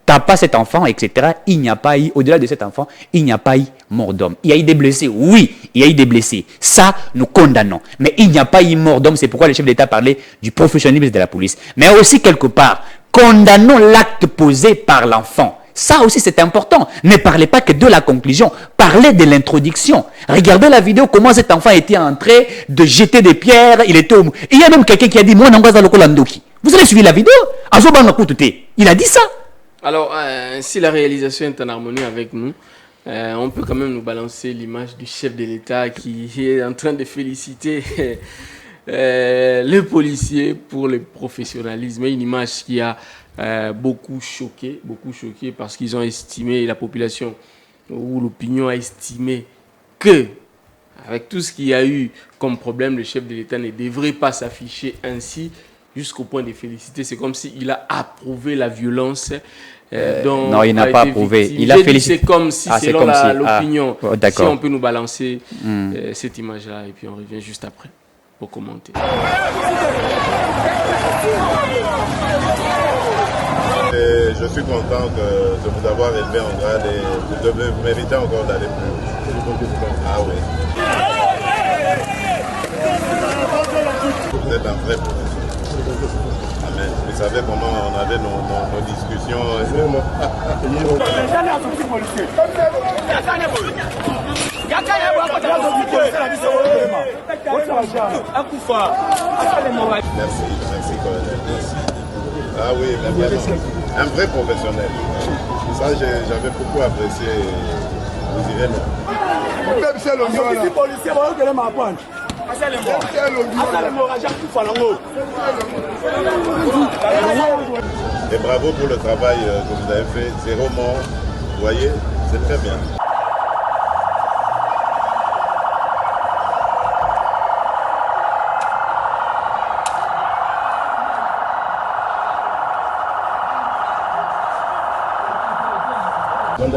t'as pas cet enfant, etc. Il n'y a pas eu, au-delà de cet enfant, il n'y a pas eu mort d'homme. Il y a eu des blessés, oui, il y a eu des blessés. Ça, nous condamnons. Mais il n'y a pas eu mort d'homme. C'est pourquoi le chef d'État parlait du professionnalisme de la police. Mais aussi, quelque part, condamnons l'acte posé par l'enfant. Ça aussi, c'est important. Ne parlez pas que de la conclusion. Parlez de l'introduction. Regardez la vidéo, comment cet enfant était en train de jeter des pierres. Il y a même quelqu'un qui a dit, moi, Nangaza Lokolandoki. Vous avez suivi la vidéo? Il a dit ça. Alors, si la réalisation est en harmonie avec nous, On peut quand même nous balancer l'image du chef de l'État qui est en train de féliciter les policiers pour le professionnalisme. Une image qui a beaucoup choqué parce qu'ils ont estimé, la population ou l'opinion a estimé que, avec tout ce qu'il y a eu comme problème, le chef de l'État ne devrait pas s'afficher ainsi jusqu'au point de féliciter. C'est comme s'il a approuvé la violence. Non, il n'a pas approuvé. Il a félicité. C'est comme si, selon l'opinion, si on peut nous balancer cette image-là, et puis on revient juste après pour commenter. Et je suis content de vous avoir élevé en grade et vous méritez encore d'aller plus haut. Ah oui. Vous êtes un vrai professionnel. Amen. Vous savez comment on avait nos discussions. Merci colonel. Merci. Ah oui, mais vraiment, un vrai professionnel. Ça, j'avais beaucoup apprécié. Vous irez Et bravo pour le travail que vous avez fait. 0 mort. Vous voyez, c'est très bien.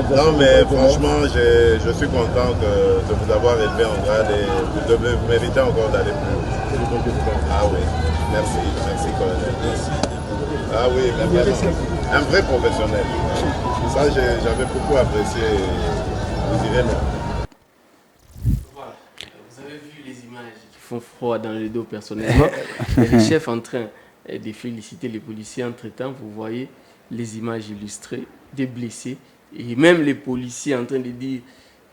Non, mais franchement, je suis content de vous avoir élevé en grade et vous méritez encore d'aller plus haut. Ah oui, merci colonel. Merci. Ah oui, mais vraiment, un vrai professionnel. Ça, j'avais beaucoup apprécié. Vous irez loin. Voilà, vous avez vu les images qui font froid dans le dos personnellement. Les chefs en train de féliciter les policiers. Entre-temps, vous voyez les images illustrées des blessés. Et même les policiers en train de dire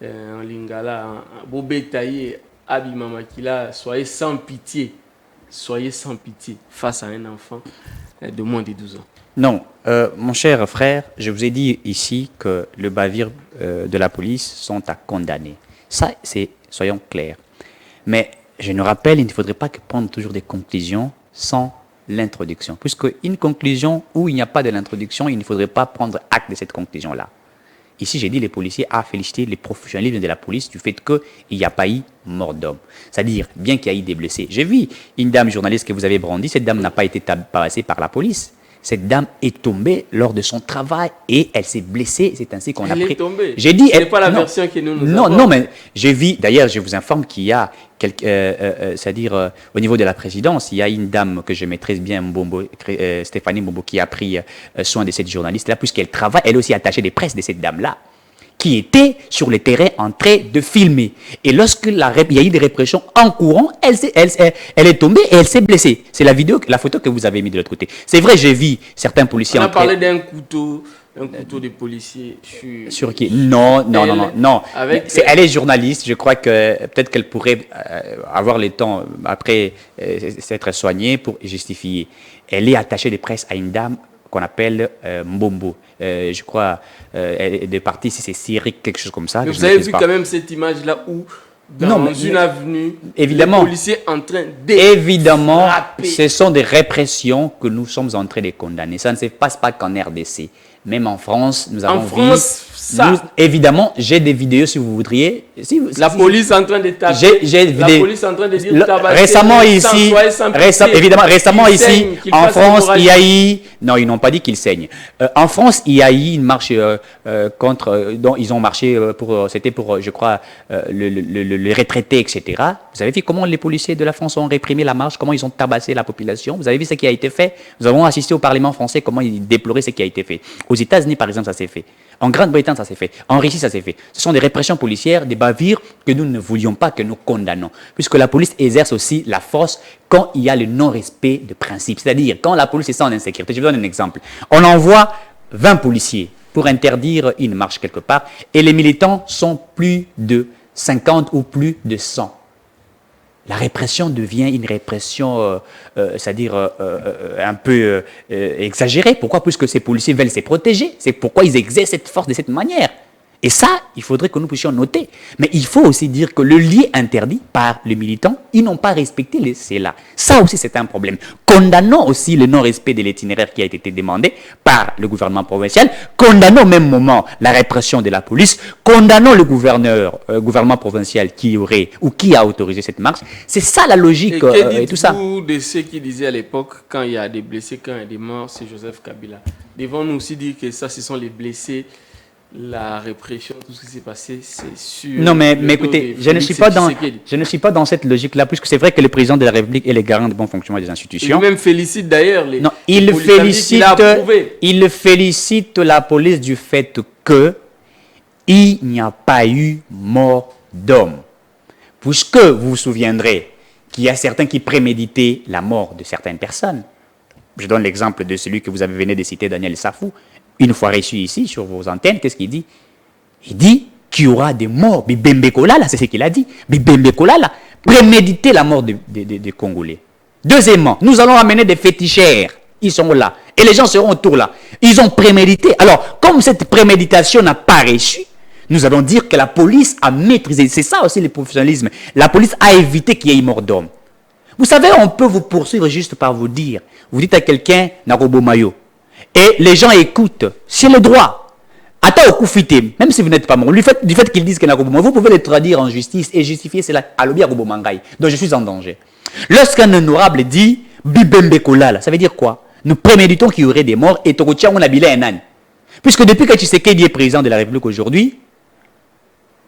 en lingala, Bobé Taïe, Abi Mamakila, soyez sans pitié face à un enfant de moins de 12 ans. Non, mon cher frère, je vous ai dit ici que le bavure de la police sont à condamner. Ça, soyons clairs. Mais je nous rappelle, il ne faudrait pas prendre toujours des conclusions sans l'introduction. Puisque une conclusion où il n'y a pas de l'introduction, il ne faudrait pas prendre acte de cette conclusion-là. Ici, j'ai dit les policiers à féliciter les professionnels de la police du fait qu'il n'y a pas eu mort d'homme. C'est-à-dire, bien qu'il y ait eu des blessés. J'ai vu une dame journaliste que vous avez brandie, cette dame n'a pas été tabassée par la police. Cette dame est tombée lors de son travail et elle s'est blessée. C'est ainsi qu'on a pris. Elle est tombée. J'ai dit. Ce n'est pas la version que nous non, avons. Non, mais j'ai vu. D'ailleurs, je vous informe qu'il y a, c'est-à-dire au niveau de la présidence, il y a une dame que je maîtrise bien, Mbombo, Stéphanie Mbombo, qui a pris soin de cette journaliste-là, puisqu'elle travaille, elle aussi attachée des presses de cette dame-là, qui était sur le terrain en train de filmer. Et lorsque il y a eu des répressions en courant, elle est tombée et elle s'est blessée. C'est la photo que vous avez mis de l'autre côté. C'est vrai, j'ai vu certains policiers... On a parlé d'un couteau de policier sur qui? Non. Elle est journaliste. Je crois que peut-être qu'elle pourrait avoir le temps, après s'être soignée, pour justifier. Elle est attachée de presse à une dame qu'on appelle Mbombo. Je crois, elle est partie, si c'est Syrique, quelque chose comme ça. Mais vous avez vu quand même cette image-là où, dans une avenue, évidemment, les policiers en train de évidemment, frapper. Ce sont des répressions que nous sommes en train de condamner. Ça ne se passe pas qu'en RDC. Même en France, nous avons vu... évidemment, j'ai des vidéos si vous voudriez. La police en train de taper. La police en train de dire récemment ici, récemment ici, en France, il y a eu... Non, ils n'ont pas dit qu'ils saignent. En France, il y a eu une marche contre... dont ils ont marché pour... C'était pour, je crois, le retraité, etc. Vous avez vu comment les policiers de la France ont réprimé la marche, comment ils ont tabassé la population. Vous avez vu ce qui a été fait. Nous avons assisté au Parlement français, comment ils déploraient ce qui a été fait. Aux États-Unis, par exemple, ça s'est fait. En Grande-Bretagne, ça s'est fait. En Russie, ça s'est fait. Ce sont des répressions policières, des bavures que nous ne voulions pas, que nous condamnons. Puisque la police exerce aussi la force quand il y a le non-respect de principes. C'est-à-dire, quand la police est en insécurité. Je vous donne un exemple. On envoie 20 policiers pour interdire une marche quelque part et les militants sont plus de 50 ou plus de 100. La répression devient une répression, c'est-à-dire un peu exagérée. Pourquoi? Puisque ces policiers veulent se protéger. C'est pourquoi ils exercent cette force de cette manière. Et ça, il faudrait que nous puissions noter. Mais il faut aussi dire que le lien interdit par les militants, ils n'ont pas respecté cela. Ça aussi, c'est un problème. Condamnons aussi le non-respect de l'itinéraire qui a été demandé par le gouvernement provincial. Condamnons au même moment la répression de la police. Condamnons le gouvernement provincial qui aurait ou qui a autorisé cette marche. C'est ça la logique et tout ça. Vous de ceux qui disaient à l'époque, quand il y a des blessés, quand il y a des morts, c'est Joseph Kabila. Devons-nous aussi dire que ça, ce sont les blessés, la répression, tout ce qui s'est passé, c'est sûr. Non, mais écoutez, je ne suis pas dans cette logique-là, puisque c'est vrai que le président de la République est le garant de bon fonctionnement des institutions. Il même félicite d'ailleurs les. Non, il félicite la police du fait que il n'y a pas eu mort d'homme. Puisque vous vous souviendrez qu'il y a certains qui préméditaient la mort de certaines personnes. Je donne l'exemple de celui que vous avez venu de citer, Daniel Safou. Une fois reçu ici, sur vos antennes, qu'est-ce qu'il dit? Il dit qu'il y aura des morts. Bibembe Kolala, c'est ce qu'il a dit. Bibembe Kolala, préméditer la mort des Congolais. Deuxièmement, nous allons amener des féticheurs. Ils sont là. Et les gens seront autour là. Ils ont prémédité. Alors, comme cette préméditation n'a pas réussi, nous allons dire que la police a maîtrisé. C'est ça aussi le professionnalisme. La police a évité qu'il y ait mort d'homme. Vous savez, on peut vous poursuivre juste par vous dire. Vous dites à quelqu'un, Narobo Mayo. Et les gens écoutent. C'est le droit. Attends au coup fité, même si vous n'êtes pas mort. Du fait qu'ils disent que Narobo Mayo, vous pouvez le traduire en justice et justifier cela à l'obi Arobo Mangai. Donc je suis en danger. Lorsqu'un honorable dit, Bibembe Kolala, ça veut dire quoi? Nous préméditons qu'il y aurait des morts et Torotia on a bilé un âne. Puisque depuis que Tshisekedi est président de la République aujourd'hui,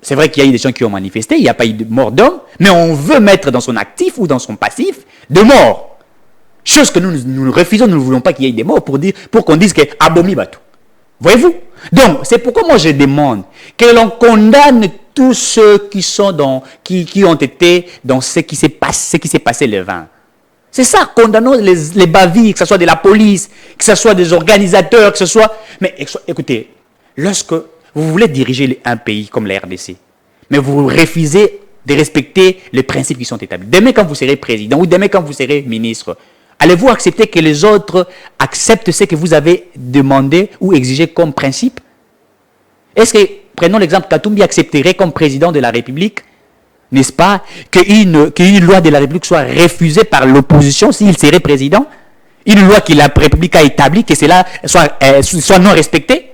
c'est vrai qu'il y a eu des gens qui ont manifesté, il n'y a pas eu de mort d'homme, mais on veut mettre dans son actif ou dans son passif de morts. Chose que nous refusons, nous ne voulons pas qu'il y ait des morts pour qu'on dise que Abomi Batou. Voyez-vous? Donc, c'est pourquoi moi je demande que l'on condamne tous ceux qui ont été dans ce qui s'est passé le 20. C'est ça, condamnons les bavilles, que ce soit de la police, que ce soit des organisateurs, que ce soit... Mais écoutez, lorsque vous voulez diriger un pays comme la RDC, mais vous refusez de respecter les principes qui sont établis. Demain, quand vous serez président ou demain, quand vous serez ministre, allez-vous accepter que les autres acceptent ce que vous avez demandé ou exigé comme principe? Est-ce que, prenons l'exemple, Katumbi accepterait comme président de la République, n'est-ce pas, qu'une loi de la République soit refusée par l'opposition s'il serait président? Une loi que la République a établie, que cela soit non respecté?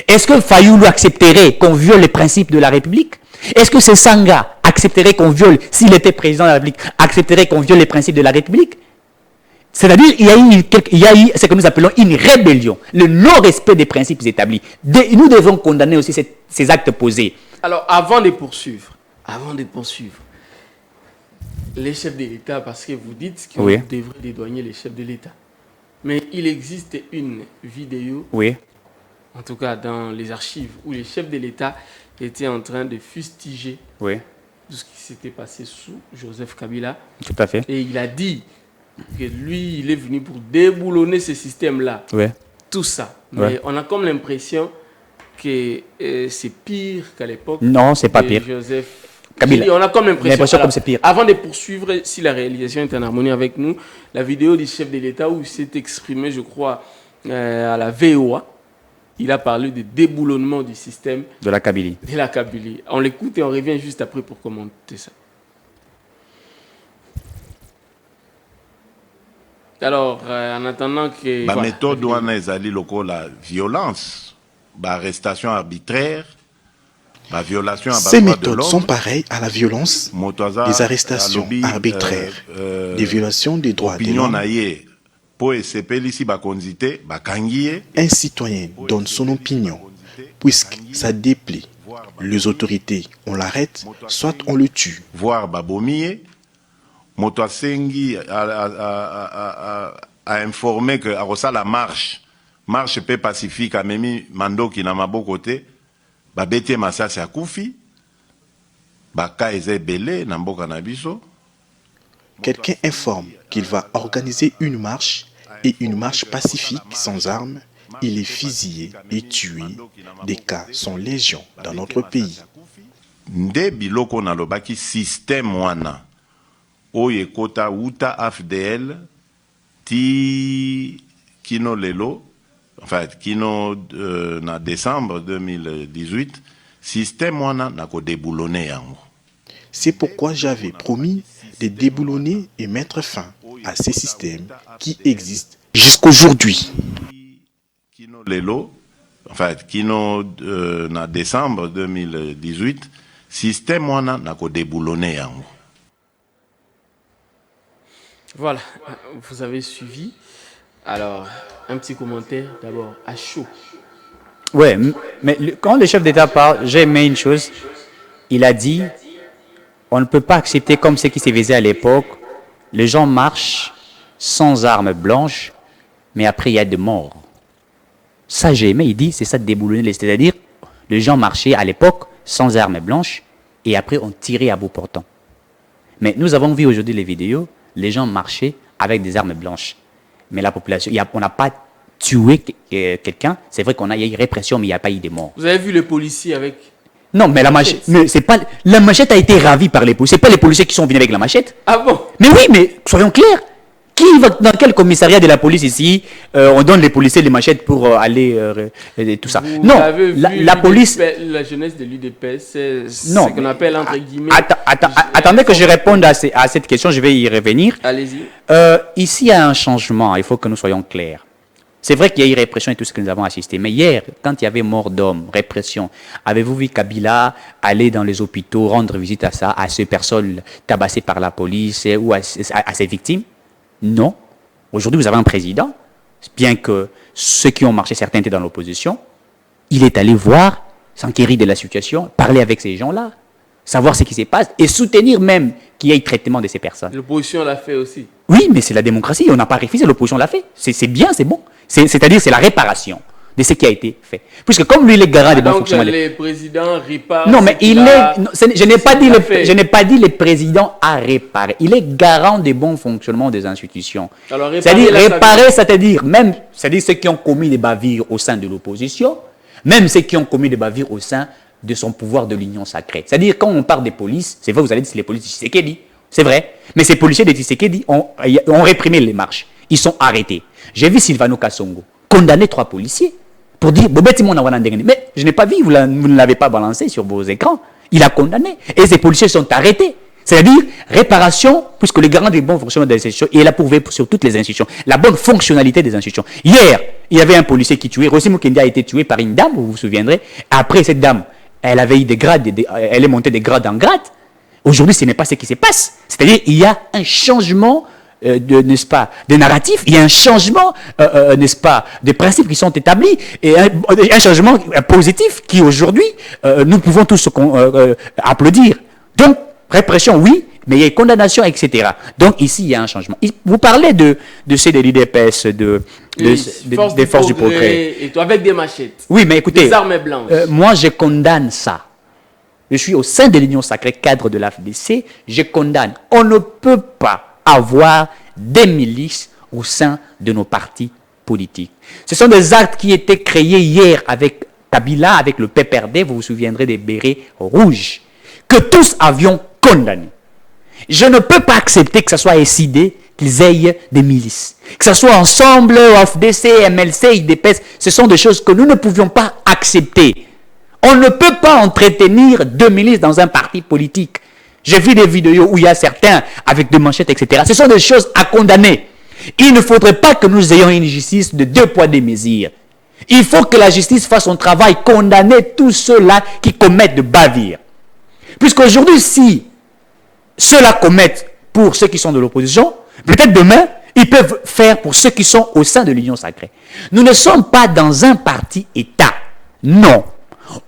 Est-ce que Fayoulou accepterait qu'on viole les principes de la République? Est-ce que Sanga accepterait qu'on viole, s'il était président de la République, accepterait qu'on viole les principes de la République? C'est-à-dire il y a eu ce que nous appelons une rébellion, le non-respect des principes établis. Nous devons condamner aussi ces actes posés. Alors, avant de poursuivre, les chefs de l'État, parce que vous dites qu'on devrait dédouaner les chefs de l'État. Mais il existe une vidéo, en tout cas dans les archives, où les chefs de l'État étaient en train de fustiger tout ce qui s'était passé sous Joseph Kabila. Tout à fait. Et il a dit que lui, il est venu pour déboulonner ce système-là. Tout ça. Mais on a comme l'impression que c'est pire qu'à l'époque. Non, c'est pas pire. Joseph Kabila. On a comme l'impression comme c'est pire. Avant de poursuivre, si la réalisation est en harmonie avec nous, la vidéo du chef de l'État où il s'est exprimé, je crois, à la VOA, il a parlé de déboulonnement du système de la Kabylie. On l'écoute et on revient juste après pour commenter ça. Alors, en attendant que... La méthode wana ezali lokola violence, arrestation arbitraire, violation à Ces méthodes sont pareilles à la violence, des arrestations arbitraires, des violations des droits de l'homme. Un citoyen donne son opinion, puisque ça déplaît. Les autorités, on l'arrête, soit on le tue. Voir Babomie, Motoasengi a informé que la marche paix pacifique a mis Mandoki na maboko côté, Babete Massasi a Koufi, Baka eze belé na mboka na biso. Quelqu'un informe qu'il va organiser une marche et une marche pacifique sans armes. Il est fusillé et tué. Des cas sont légion dans notre pays. Nde biloko na lobaki système wana. Oye kota uta AFDL ti kino lelo en fait, qui nous, en décembre 2018, système wana na ko déboulonner yango. C'est pourquoi j'avais promis de déboulonner et mettre fin à ces systèmes qui existent jusqu'aujourd'hui. Lelo, en fait, qui nous, en décembre 2018, système wana na ko déboulonner yango. Voilà, vous avez suivi. Alors, un petit commentaire d'abord à chaud. Ouais, mais quand le chef d'État parle, j'ai aimé une chose. Il a dit, on ne peut pas accepter comme ce qui s'est visé à l'époque. Les gens marchent sans armes blanches, mais après il y a des morts. Ça j'ai aimé, il dit, c'est ça de déboulonner. C'est-à-dire, les gens marchaient à l'époque sans armes blanches, et après on tirait à bout portant. Mais nous avons vu aujourd'hui les vidéos, les gens marchaient avec des armes blanches. Mais la population, on n'a pas tué quelqu'un. C'est vrai qu'on a eu répression, mais il n'y a pas eu de morts. Vous avez vu les policiers avec... Non, mais la machette, c'est pas, la machette a été ravie par les policiers. C'est pas les policiers qui sont venus avec la machette. Ah bon? Mais oui, mais soyons clairs. Qui va dans quel commissariat de la police ici on donne les policiers les machettes pour aller et tout ça? Vous Non, avez vu la police. La jeunesse de l'UDP, c'est ce qu'on appelle entre guillemets. Attendez que je réponde à cette question, je vais y revenir. Allez-y. Ici, il y a un changement, il faut que nous soyons clairs. C'est vrai qu'il y a eu répression et tout ce que nous avons assisté. Mais hier, quand il y avait mort d'hommes, répression, avez-vous vu Kabila aller dans les hôpitaux, rendre visite à ces personnes tabassées par la police ou à ces victimes? Non. Aujourd'hui, vous avez un président, bien que ceux qui ont marché, certains étaient dans l'opposition, il est allé voir, s'enquérir de la situation, parler avec ces gens-là, savoir ce qui se passe et soutenir même qu'il y ait traitement de ces personnes. L'opposition l'a fait aussi. Oui, mais c'est la démocratie, on n'a pas refusé, l'opposition l'a fait. C'est bien, c'est bon. C'est-à-dire, c'est la réparation de ce qui a été fait. Puisque comme lui, il est garant des bons fonctionnements. Donc, les présidents réparent. Non, mais il est. Non, je n'ai pas dit le président a réparé. Il est garant des bons fonctionnements des institutions. C'est-à-dire, réparer, c'est-à-dire, même ceux qui ont commis des bavures au sein de l'opposition, même ceux qui ont commis des bavures au sein de son pouvoir de l'union sacrée. C'est-à-dire, quand on parle des polices, c'est vrai, vous allez dire, c'est les polices de Tshisekedi. C'est vrai. Mais ces policiers de Tshisekedi ont réprimé les marches. Ils sont arrêtés. J'ai vu Sylvano Kassongo condamner 3 policiers pour dire mais je n'ai pas vu, vous ne l'avez pas balancé sur vos écrans. Il a condamné. Et ces policiers sont arrêtés. C'est-à-dire réparation, puisque le garant des bons fonctionnements des institutions, et il a prouvé sur toutes les institutions, la bonne fonctionnalité des institutions. Hier, il y avait un policier qui tuait. Rossi Mukendi a été tué par une dame, vous vous souviendrez. Après, cette dame, elle avait eu des grades, elle est montée de grade en grade. Aujourd'hui, ce n'est pas ce qui se passe. C'est-à-dire il y a un changement n'est-ce pas, de narratif, il y a un changement, n'est-ce pas, des principes qui sont établis, et un changement positif qui aujourd'hui, nous pouvons tous applaudir. Donc, répression, oui, mais il y a condamnation, etc. Donc, ici, il y a un changement. Vous parlez de ceux de l'UDPS, des forces du progrès. Et toi, avec des machettes. Oui, mais écoutez, des armes blanches. Moi, je condamne ça. Je suis au sein de l'Union sacrée, cadre de l'AFDC, je condamne. On ne peut pas avoir des milices au sein de nos partis politiques. Ce sont des actes qui étaient créés hier avec Kabila, avec le PPRD, vous vous souviendrez des bérets rouges, que tous avions condamné. Je ne peux pas accepter que ce soit SID qu'ils aient des milices. Que ce soit ensemble, AFDC, MLC, IDPS, ce sont des choses que nous ne pouvions pas accepter. On ne peut pas entretenir 2 milices dans un parti politique. J'ai vu des vidéos où il y a certains avec des manchettes, etc. Ce sont des choses à condamner. Il ne faudrait pas que nous ayons une justice de 2 poids 2 mesures. Il faut que la justice fasse son travail, condamner tous ceux-là qui commettent de bavures. Puisqu'aujourd'hui, si ceux-là commettent pour ceux qui sont de l'opposition, peut-être demain, ils peuvent faire pour ceux qui sont au sein de l'Union sacrée. Nous ne sommes pas dans un parti-État. Non.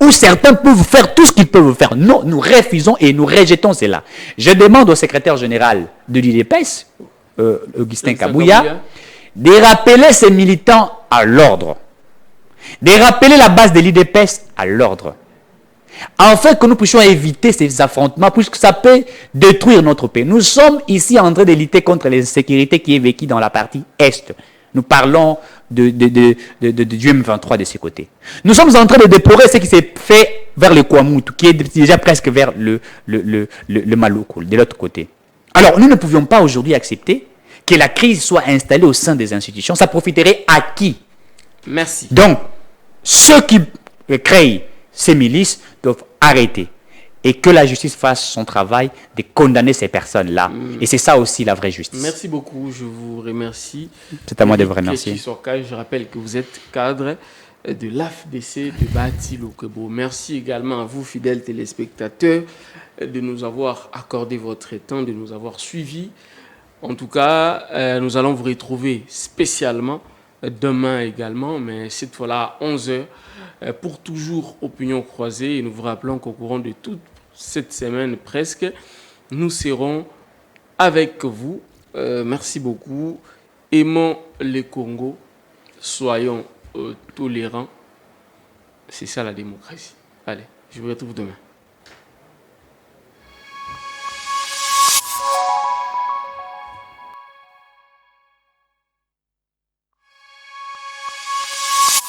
Où certains peuvent faire tout ce qu'ils peuvent faire. Non, nous refusons et nous rejetons cela. Je demande au secrétaire général de l'UDPS, Augustin Kabouya, de rappeler ces militants à l'ordre. De rappeler la base de l'UDPS à l'ordre. Afin que nous puissions éviter ces affrontements, puisque ça peut détruire notre pays. Nous sommes ici en train de lutter contre l'insécurité qui est vécue dans la partie Est. Nous parlons du M23 de ce côté. Nous sommes en train de déplorer ce qui s'est fait vers le Kwamoutou, qui est déjà presque vers le Maloko, de l'autre côté. Alors, nous ne pouvions pas aujourd'hui accepter que la crise soit installée au sein des institutions. Ça profiterait à qui? Merci. Donc, ceux qui créent ces milices doivent arrêter et que la justice fasse son travail de condamner ces personnes-là. Et c'est ça aussi la vraie justice. Merci beaucoup, je vous remercie. C'est à moi de vous remercier. Je rappelle que vous êtes cadre de l'AFDC de Bati Lokebo. Merci également à vous, fidèles téléspectateurs, de nous avoir accordé votre temps, de nous avoir suivis. En tout cas, nous allons vous retrouver spécialement demain également, mais cette fois-là à 11h, pour toujours Opinion Croisée. Et nous vous rappelons qu'au courant de toute cette semaine presque, nous serons avec vous. Merci beaucoup. Aimons le Congo. Soyons tolérants. C'est ça la démocratie. Allez, je vous retrouve demain.